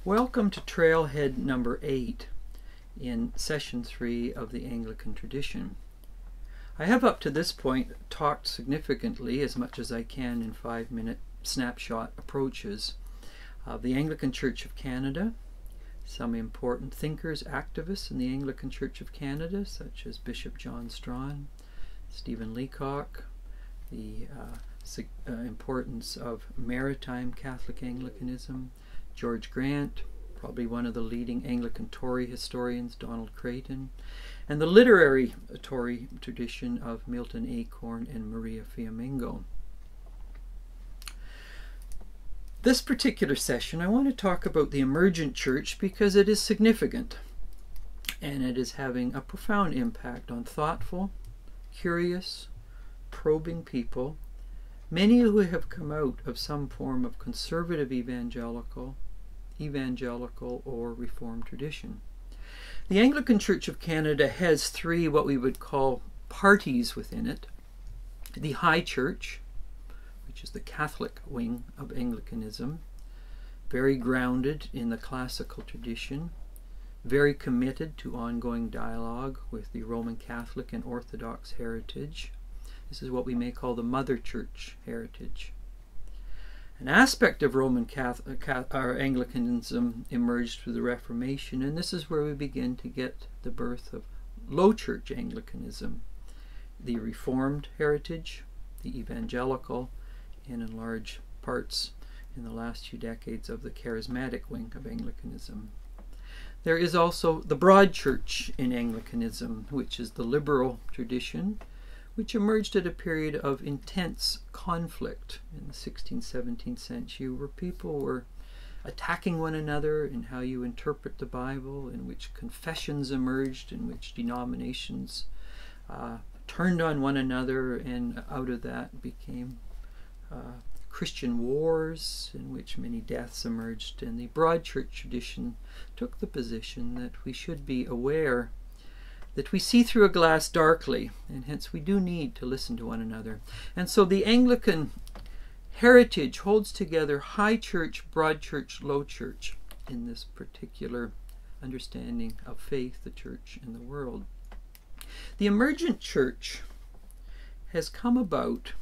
Welcome to Trailhead number 8 in Session 3 of the Anglican tradition. I have up to this point talked significantly, as much as I can in 5-minute snapshot approaches, of the Anglican Church of Canada, some important thinkers, activists in the Anglican Church of Canada, such as Bishop John Strawn, Stephen Leacock, the importance of maritime Catholic Anglicanism, George Grant, probably one of the leading Anglican Tory historians, Donald Creighton, and the literary Tory tradition of Milton Acorn and Maria Fiamingo. This particular session, I want to talk about the Emergent Church because it is significant, and it is having a profound impact on thoughtful, curious, probing people, many who have come out of some form of conservative evangelical or Reformed tradition. The Anglican Church of Canada has three what we would call parties within it. The High Church, which is the Catholic wing of Anglicanism, very grounded in the classical tradition, very committed to ongoing dialogue with the Roman Catholic and Orthodox heritage. This is what we may call the Mother Church heritage. An aspect of Roman Anglicanism emerged through the Reformation, and this is where we begin to get the birth of Low Church Anglicanism, the Reformed heritage, the evangelical, and in large parts in the last few decades of the charismatic wing of Anglicanism. There is also the Broad Church in Anglicanism, which is the liberal tradition, which emerged at a period of intense conflict in the 16th, 17th century, where people were attacking one another in how you interpret the Bible, in which confessions emerged, in which denominations turned on one another, and out of that became Christian wars, in which many deaths emerged. And the Broad Church tradition took the position that we should be aware that we see through a glass darkly, and hence we do need to listen to one another. And so the Anglican heritage holds together High Church, Broad Church, Low Church in this particular understanding of faith, the church, and the world. The Emergent Church has come about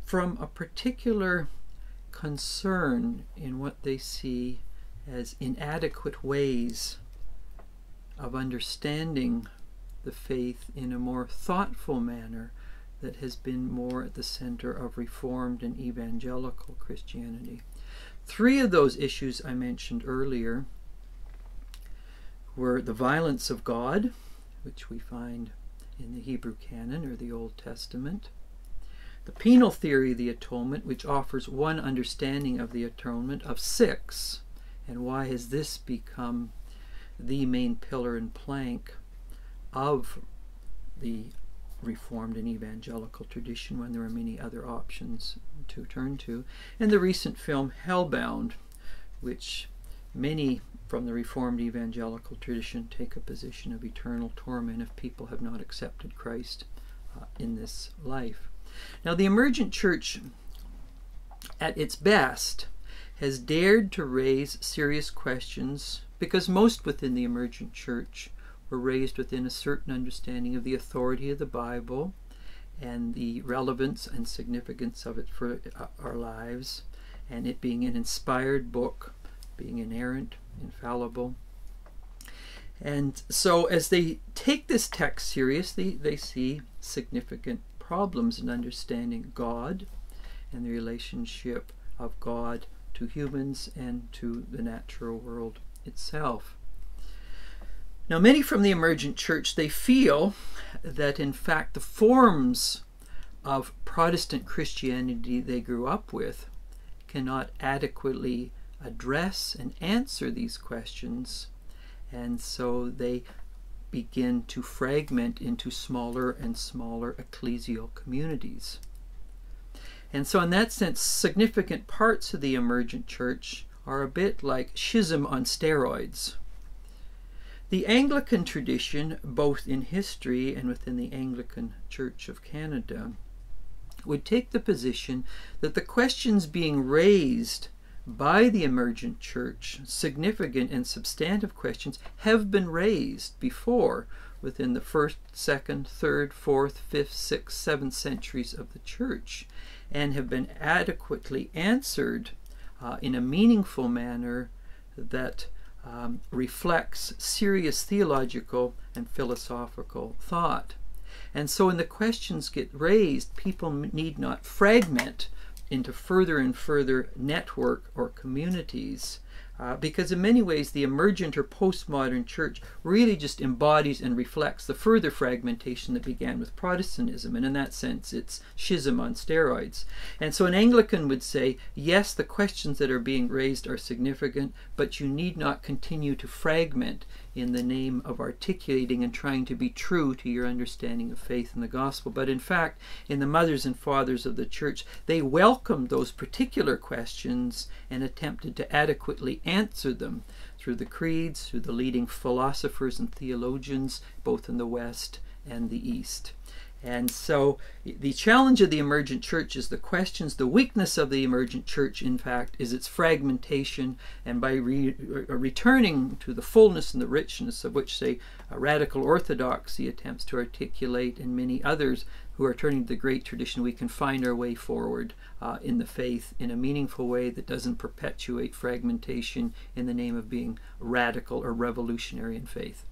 from a particular concern in what they see as inadequate ways of understanding the faith in a more thoughtful manner that has been more at the center of Reformed and evangelical Christianity. Three of those issues I mentioned earlier were the violence of God, which we find in the Hebrew canon or the Old Testament, the penal theory of the atonement, which offers one understanding of the atonement of 6, and why has this become the main pillar and plank of the Reformed and evangelical tradition when there are many other options to turn to, and the recent film Hellbound, which many from the Reformed evangelical tradition take a position of eternal torment if people have not accepted Christ in this life. Now, the Emergent Church, at its best, has dared to raise serious questions because most within the Emergent Church were raised within a certain understanding of the authority of the Bible and the relevance and significance of it for our lives, and it being an inspired book, being inerrant, infallible. And so as they take this text seriously, they see significant problems in understanding God and the relationship of God to humans and to the natural world itself. Now, many from the Emergent Church, they feel that in fact the forms of Protestant Christianity they grew up with cannot adequately address and answer these questions, and so they begin to fragment into smaller and smaller ecclesial communities. And so in that sense, significant parts of the Emergent Church are a bit like Schism on steroids. The Anglican tradition, both in history and within the Anglican Church of Canada, would take the position that the questions being raised by the emergent church, significant and substantive questions have been raised before within the 1st, 2nd, 3rd, 4th, 5th, 6th, 7th centuries of the church, and have been adequately answered in a meaningful manner that reflects serious theological and philosophical thought. And so when the questions get raised, people need not fragment into further and further network or communities, because in many ways the emergent or postmodern church really just embodies and reflects the further fragmentation that began with Protestantism, and in that sense it's schism on steroids. And so an Anglican would say, yes, the questions that are being raised are significant, but you need not continue to fragment in the name of articulating and trying to be true to your understanding of faith and the gospel. But in fact, in the mothers and fathers of the church, they welcomed those particular questions and attempted to adequately answer them through the creeds, through the leading philosophers and theologians, both in the West and the East. And so the challenge of the emergent church is the questions. The weakness of the emergent church, in fact, is its fragmentation. And by returning to the fullness and the richness of which, say, a radical orthodoxy attempts to articulate, and many others who are turning to the great tradition, we can find our way forward in the faith in a meaningful way that doesn't perpetuate fragmentation in the name of being radical or revolutionary in faith.